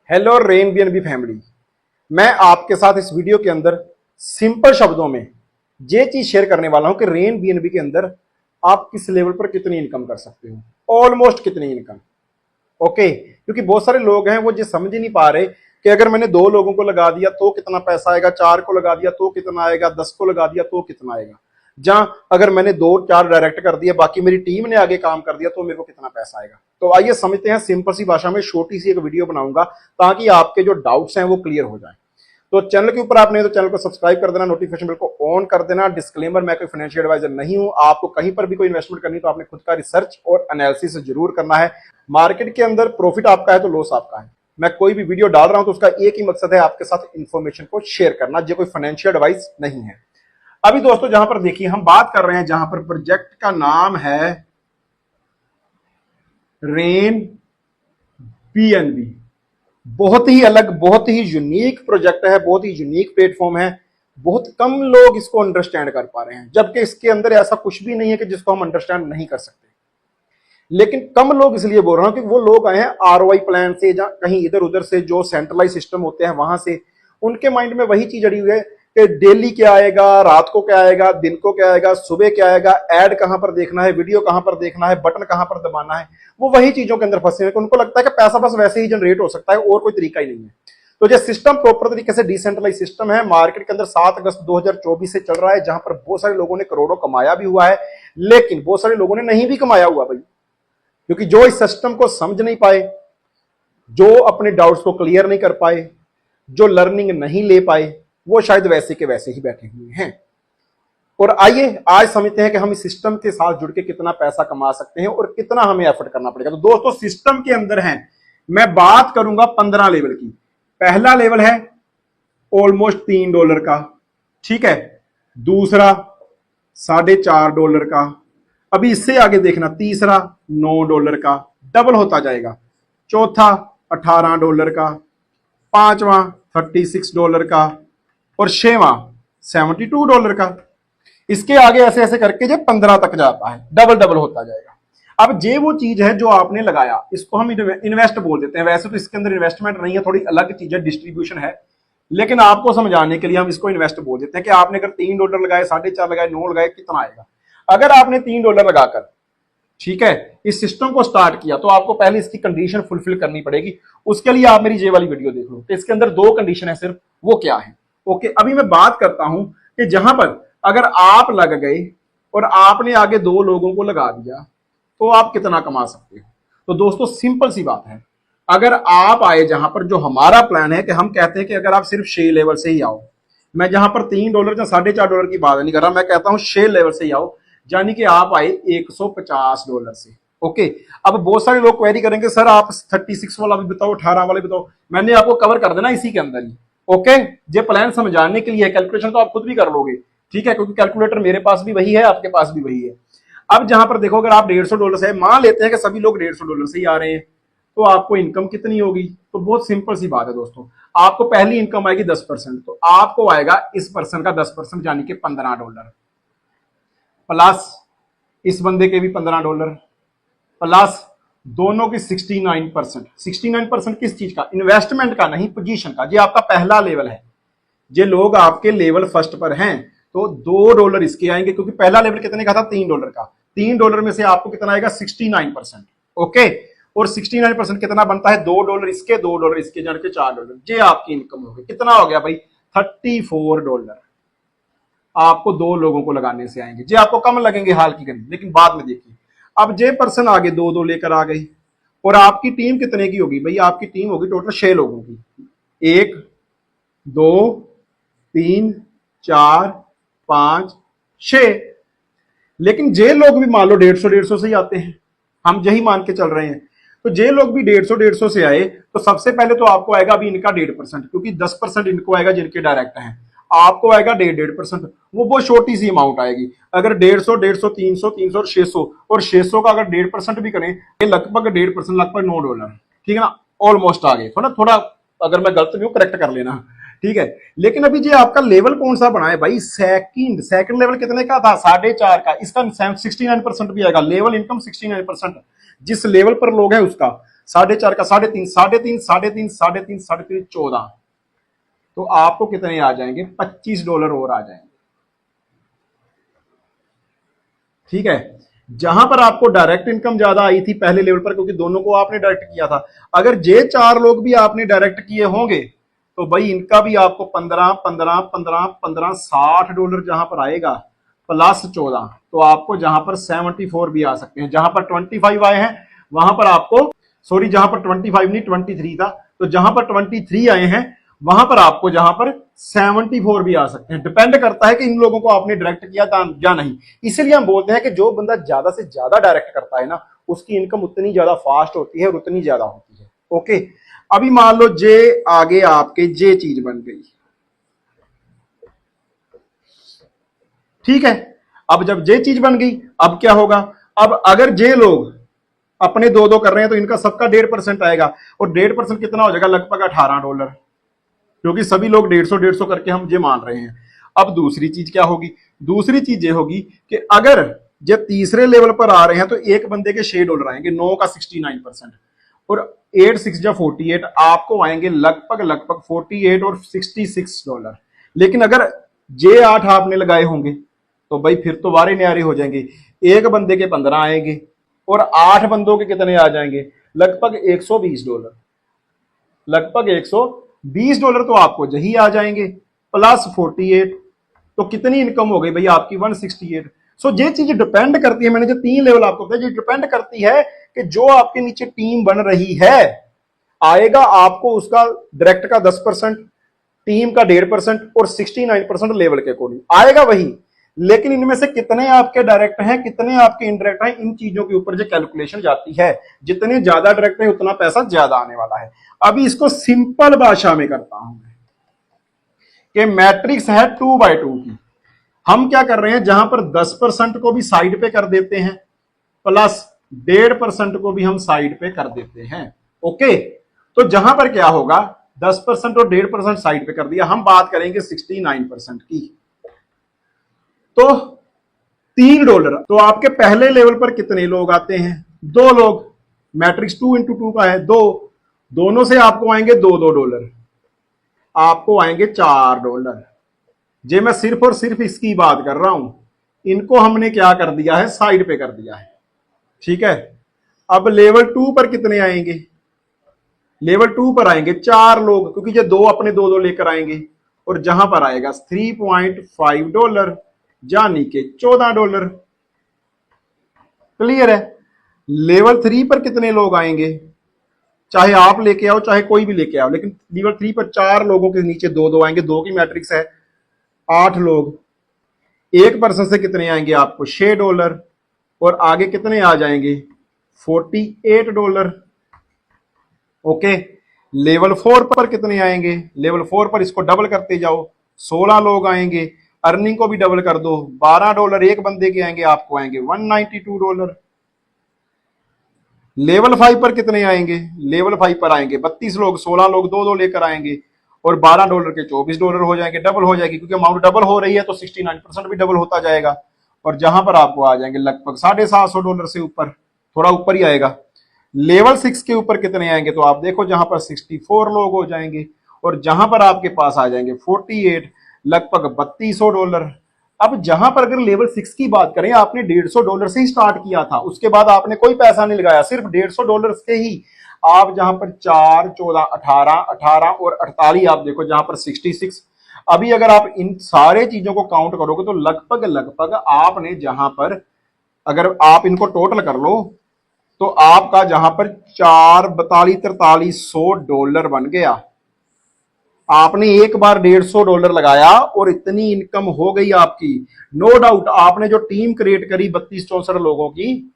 Hello rain BNB family. मैं आपके साथ इस वीडियो के अंदर सिंपल शब्दों में ये चीज शेयर करने वाला हूं कि रेन बीएनबी के अंदर आप किस लेवल पर कितनी इनकम कर सकते हो, ऑलमोस्ट कितनी इनकम। ओके, क्योंकि बहुत सारे लोग हैं वो ये समझ ही नहीं पा रहे कि अगर मैंने 2 लोगों को लगा दिया तो कितना पैसा आएगा, 4 को लगा दिया तो कितना आएगा, 10 को लगा दिया तो कितना आएगा। जहां अगर मैंने 2-4 डायरेक्ट कर दिया, बाकी मेरी टीम ने आगे काम कर दिया तो मेरे को कितना पैसा आएगा। तो आइए समझते हैं, सिंपल सी भाषा में छोटी सी एक वीडियो बनाऊंगा ताकि आपके जो डाउट्स हैं वो क्लियर हो जाए। तो चैनल के ऊपर आपने तो चैनल को सब्सक्राइब कर देना, नोटिफिकेशन बेल को ऑन कर देना। डिस्क्लेमर, मैं कोई फाइनेंशियल एडवाइजर नहीं हूं। आपको कहीं पर भी कोई इन्वेस्टमेंट करनी तो आपने खुद का रिसर्च और एनालिसिस जरूर करना है। मार्केट के अंदर प्रॉफिट आपका है तो लॉस आपका है। मैं कोई भी वीडियो डाल रहा हूं तो उसका एक ही मकसद है, आपके साथ इंफॉर्मेशन को शेयर करना, जो कोई फाइनेंशियल एडवाइस नहीं है। अभी दोस्तों जहां पर देखिए हम बात कर रहे हैं, जहां पर प्रोजेक्ट का नाम है रेन बीएनबी। बहुत ही अलग, बहुत ही यूनिक प्रोजेक्ट है, बहुत ही यूनिक प्लेटफॉर्म है। बहुत कम लोग इसको अंडरस्टैंड कर पा रहे हैं, जबकि इसके अंदर ऐसा कुछ भी नहीं है कि जिसको हम अंडरस्टैंड नहीं कर सकते। लेकिन कम लोग इसलिए बोल रहा हूं कि वो लोग आए हैं आरओआई प्लान से या कहीं इधर उधर से, जो सेंट्रलाइज सिस्टम होते हैं वहां से। उनके माइंड में वही चीज अड़ी हुई है कि डेली क्या आएगा, रात को क्या आएगा, दिन को क्या आएगा, सुबह क्या आएगा, एड कहां पर देखना है, वीडियो कहां पर देखना है, बटन कहां पर दबाना है। वो वही चीजों के अंदर फंसे हैं कि उनको लगता है कि पैसा बस वैसे ही जनरेट हो सकता है और कोई तरीका ही नहीं है। तो ये सिस्टम प्रॉपर तरीके से डिसेंट्रलाइज सिस्टम है। मार्केट के अंदर 7 अगस्त 2024 से चल रहा है, जहां पर बहुत सारे लोगों ने करोड़ों कमाया भी हुआ है, लेकिन बहुत सारे लोगों ने नहीं भी कमाया हुआ भाई, क्योंकि जो इस सिस्टम को समझ नहीं पाए, जो अपने डाउट्स को क्लियर नहीं कर पाए, जो लर्निंग नहीं ले पाए, वो शायद वैसे के वैसे ही बैठे हुए हैं। और आइए आज समझते हैं कि हम इस सिस्टम के साथ जुड़ के कितना पैसा कमा सकते हैं और कितना हमें एफर्ट करना पड़ेगा। तो दोस्तों सिस्टम के अंदर है, मैं बात करूंगा 15 लेवल की। पहला लेवल है ऑलमोस्ट $3 का, ठीक है। दूसरा $4.5 का। अभी इससे आगे देखना, तीसरा $9 का, डबल होता जाएगा। चौथा $18 का, पांचवा $36 का और छठवां $72 का। इसके आगे ऐसे ऐसे करके जो 15 तक जाता है, डबल डबल होता जाएगा। अब ये वो चीज है जो आपने लगाया, इसको हम इन्वेस्ट बोल देते हैं। वैसे तो इसके अंदर इन्वेस्टमेंट नहीं है, थोड़ी अलग चीज है, डिस्ट्रीब्यूशन है, लेकिन आपको समझाने के लिए हम इसको इन्वेस्ट बोल देते हैं कि आपने अगर $3 लगाए, 4.5 लगाए, 9 लगाए, कितना आएगा। अगर आपने $3 लगाकर, ठीक है, इस सिस्टम को स्टार्ट किया तो आपको पहले इसकी कंडीशन फुलफिल करनी पड़ेगी। उसके लिए आप मेरी ये वाली वीडियो देख लो कि इसके अंदर 2 कंडीशन है सिर्फ, वो क्या है। ओके, अभी मैं बात करता हूं कि जहां पर अगर आप लग गए और आपने आगे 2 लोगों को लगा दिया तो आप कितना कमा सकते हो। तो दोस्तों सिंपल सी बात है, अगर आप आए जहां पर, जो हमारा प्लान है कि हम कहते हैं कि अगर आप सिर्फ 6 लेवल से ही आओ, मैं जहां पर $3 या $4.5 की बात नहीं कर रहा, मैं कहता हूं 6 लेवल से ही आओ, यानी कि आप आए $150 से। ओके, अब बहुत सारे लोग क्वेरी करेंगे सर आप 36 वाला भी बताओ, 18 वाला भी बताओ। मैंने आपको कवर कर देना इसी के अंदर ही। ओके, ये प्लान समझाने के लिए, कैलकुलेशन तो आप खुद भी कर लोगे, ठीक है, क्योंकि कैलकुलेटर मेरे पास भी वही है, आपके पास भी वही है। अब जहां पर देखो, अगर आप $150 से, मान लेते हैं कि सभी लोग $150 से ही आ रहे हैं, तो आपको इनकम कितनी होगी। तो बहुत सिंपल सी बात है दोस्तों, आपको पहली इनकम आएगी 10%, तो आपको आएगा इस पर्सन का 10%, यानी कि $15 प्लस इस बंदे के भी $15 प्लस दोनों की 69%। 69% किस चीज का, इन्वेस्टमेंट का नहीं, पोजीशन का। ये आपका पहला लेवल है, ये लोग आपके लेवल फर्स्ट पर हैं, तो $2 इसके आएंगे, क्योंकि पहला लेवल कितने का था, $3 का। $3 में से आपको कितना आएगा, 69%। ओके, और 69% कितना बनता है, $2 इसके, $2 इसके, जान के $4। ये आपकी इनकम होगी। कितना हो गया भाई, $34 आपको 2 लोगों को लगाने से आएंगे। ये आपको कम लगेंगे हाल की घड़ी, लेकिन बाद में देखिए। अब ये पर्सन आगे 2-2 लेकर आ गई, और आपकी टीम कितने की होगी भाई, आपकी टीम होगी टोटल 6 लोगों की। 1 2 3 4 5 6। लेकिन जे लोग भी मान लो 150 से ही आते हैं, हम यही मान के चल रहे हैं, तो जे लोग भी 150 से आए, तो सबसे पहले तो आपको आएगा अभी इनका 1.5%, क्योंकि 10% इनको आएगा जिनके डायरेक्ट हैं, आपको आएगा 1.5%। वो बहुत छोटी सी अमाउंट आएगी। अगर 150, 150, 300, 300 और 600, और 600 का अगर 1.5% भी करें, ये लगभग 1.5%, लगभग $9, ठीक है ना, ऑलमोस्ट आ गए। थोड़ा थोड़ा अगर मैं गलत भी हूं करेक्ट कर लेना, ठीक है। लेकिन अभी जो आपका लेवल कौन सा बना है भाई, सेकंड लेवल कितने का था, 4.5 का, इसका 69% भी आएगा। लेवल इनकम 69%, जिस लेवल पर लोग हैं उसका 4.5 का 3.5, 3.5, 3.5, 3.5, 3.5, 14, तो आपको कितने आ जाएंगे? $25 और आ जाएंगे। ठीक है, जहां पर आपको डायरेक्ट इनकम ज्यादा आई थी पहले लेवल पर, क्योंकि दोनों को आपने डायरेक्ट किया था, अगर ये 4 लोग भी आपने डायरेक्ट किए होंगे तो भाई इनका भी आपको 15 15 15 15 $60 जहां पर आएगा, प्लस 14, तो आपको जहां पर 74 भी आ सकते हैं। जहां पर 25 आए हैं वहां पर आपको, सॉरी जहां पर 25 नहीं 23 था, तो जहां पर 23 आए हैं वहां पर आपको जहां पर 74 भी आ सकते हैं। डिपेंड करता है कि इन लोगों को आपने डायरेक्ट किया था या नहीं। इसीलिए हम बोलते हैं कि जो बंदा ज्यादा से ज्यादा डायरेक्ट करता है ना, उसकी इनकम उतनी ज्यादा फास्ट होती है और उतनी ज्यादा होती है। ओके, अभी मान लो जे आगे आपके जे चीज बन गई, ठीक है। अब जब जे चीज बन गई, अब क्या होगा? अब अगर जे लोग अपने दो दो कर रहे हैं तो इनका सबका 1.5% आएगा, और 1.5% कितना हो जाएगा? लगभग $18, क्योंकि सभी लोग 150 करके हम ये मान रहे हैं। अब दूसरी चीज क्या होगी? दूसरी चीज ये होगी कि अगर जब तीसरे लेवल पर आ रहे हैं तो एक बंदे के $6 आएंगे, 9 का 69%, और 8 6 जा 48, आपको आएंगे लगभग लगभग 48 और $66। लेकिन अगर जे 8 आपने लगाए होंगे तो भाई फिर तो वारे न्यारे हो जाएंगे। एक बंदे के 15 आएंगे और 8 बंदों के कितने आ जाएंगे? लगभग $120, लगभग $120 तो आपको यही आ जाएंगे, प्लस 48, तो कितनी इनकम हो गई भाई आपकी? 168। सो ये चीज डिपेंड करती है, मैंने जो 3 लेवल आपको बताया, ये डिपेंड करती है कि जो आपके नीचे टीम बन रही है, आएगा आपको उसका डायरेक्ट का 10%, टीम का 1.5% और 69% लेवल के अकॉर्डिंग आएगा वही। लेकिन इनमें से कितने आपके डायरेक्ट हैं, कितने आपके इनडायरेक्ट हैं, इन चीजों के ऊपर जो कैलकुलेशन जाती है। जितने ज्यादा डायरेक्ट है उतना पैसा ज्यादा आने वाला है। अभी इसको सिंपल भाषा में करता हूं कि मैट्रिक्स है 2/2 की। हम क्या कर रहे हैं, जहां पर 10% को भी साइड पे कर देते हैं, प्लस 1.5% को भी हम साइड पे कर देते हैं। ओके, तो जहां पर क्या होगा, 10% और 1.5% साइड पे कर दिया। हम बात करेंगे 69% की, तो $3। तो आपके पहले लेवल पर कितने लोग आते हैं? 2 लोग। मैट्रिक्स 2 इंटू 2 का है 2, दोनों से आपको आएंगे $2, आपको आएंगे $4। जे मैं सिर्फ और सिर्फ इसकी बात कर रहा हूं, इनको हमने क्या कर दिया है? साइड पे कर दिया है। ठीक है, अब लेवल 2 पर कितने आएंगे? लेवल 2 पर आएंगे 4 लोग, क्योंकि ये 2 अपने 2 लेकर आएंगे, और जहां पर आएगा $3.5, यानी कि $14। क्लियर है? लेवल 3 पर कितने लोग आएंगे? चाहे आप लेके आओ चाहे कोई भी लेके आओ, लेकिन लेवल 3 पर 4 लोगों के नीचे 2 आएंगे, 2 की मैट्रिक्स है, 8 लोग। एक पर्सन से कितने आएंगे आपको? $6, और आगे कितने आ जाएंगे? $48। ओके, लेवल 4 पर कितने आएंगे? लेवल 4 पर इसको डबल करते जाओ, 16 लोग आएंगे, अर्निंग को भी डबल कर दो, $12 एक बंदे के आएंगे, आपको आएंगे $192। लेवल 5 पर कितने आएंगे? लेवल 5 पर आएंगे 32 लोग, 16 लोग 2 लेकर आएंगे, और $12 के $24 हो जाएंगे, डबल हो जाएगी, क्योंकि अमाउंट डबल हो रही है तो 69% भी डबल होता जाएगा। और जहां पर आपको आ जाएंगे लगभग $750 से ऊपर, थोड़ा ऊपर ही आएगा। लेवल 6 के ऊपर कितने आएंगे? तो आप देखो जहां पर 64 लोग हो जाएंगे, और जहां पर आपके पास आ जाएंगे 48, लगभग $3200। अब जहां पर अगर लेवल 6 की बात करें, आपने $150 से ही स्टार्ट किया था, उसके बाद आपने कोई पैसा नहीं लगाया, सिर्फ $150 से ही आप जहां पर 4 14 18 18 और 48, आप देखो जहां पर 66। अभी अगर आप इन सारे चीजों को काउंट करोगे तो लगभग लगभग आपने जहां पर, अगर आप इनको टोटल कर लो तो आपका जहां पर 4 42 $4300 बन गया। आपने एक बार $150 लगाया और इतनी इनकम हो गई आपकी। नो डाउट आपने जो टीम क्रिएट करी 32-64 लोगों की,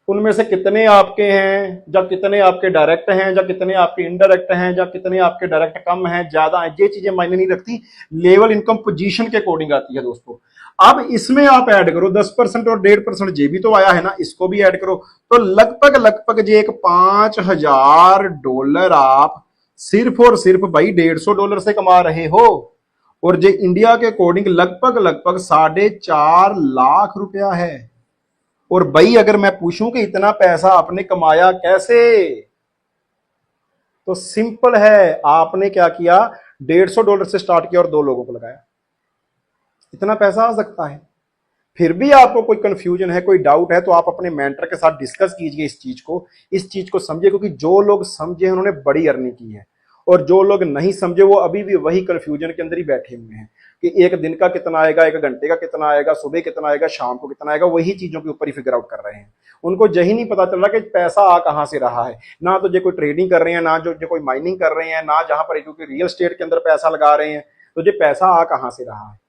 उनमें से कितने आपके हैं, या कितने आपके डायरेक्ट हैं, या कितने आपके इनडायरेक्ट हैं, या कितने आपके डायरेक्ट कम हैं ज्यादा हैं, ये चीजें मायने नहीं रखती। लेवल इनकम पोजीशन के अकॉर्डिंग आती है दोस्तों। अब इसमें आप ऐड करो 10% और 1.5%, जे भी तो आया है ना, इसको भी ऐड करो, तो लगभग लगभग जे एक $5000 आप सिर्फ और सिर्फ भाई $150 से कमा रहे हो। और जे इंडिया के अकॉर्डिंग लगभग लगभग 4.5 लाख रुपया है। और भाई अगर मैं पूछूं कि इतना पैसा आपने कमाया कैसे, तो सिंपल है, आपने क्या किया, $150 से स्टार्ट किया और 2 लोगों को लगाया, इतना पैसा आ सकता है। फिर भी आपको कोई कंफ्यूजन है, कोई डाउट है, तो आप अपने मेंटर के साथ डिस्कस कीजिए इस चीज को समझिए, क्योंकि जो लोग समझे उन्होंने बड़ी अर्निंग की है, और जो लोग नहीं समझे वो अभी भी वही कंफ्यूजन के अंदर ही बैठे हुए हैं कि एक दिन का कितना आएगा, 1 घंटे का कितना आएगा, सुबह कितना आएगा, शाम को कितना आएगा, वही चीजों के ऊपर ही फिगर आउट कर रहे हैं। उनको यही नहीं पता चल रहा कि पैसा आ कहां से रहा है। ना तो जो कोई ट्रेडिंग कर रहे हैं, ना जो कोई माइनिंग कर रहे हैं, ना जहां पर क्योंकि रियल एस्टेट के अंदर पैसा लगा रहे हैं, तो जो पैसा आ कहां से रहा है।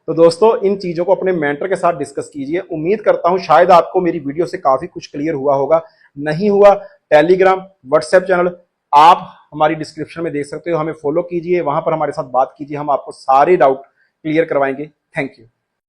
तो दोस्तों इन चीजों को अपने मेंटर के साथ डिस्कस कीजिए। उम्मीद करता हूं शायद आपको मेरी वीडियो से काफी कुछ क्लियर हुआ होगा। नहीं हुआ, टेलीग्राम, व्हाट्सएप चैनल आप हमारी डिस्क्रिप्शन में देख सकते हो, हमें फॉलो कीजिए, वहां पर हमारे साथ बात कीजिए, हम आपको सारे डाउट क्लियर करवाएंगे। Thank you.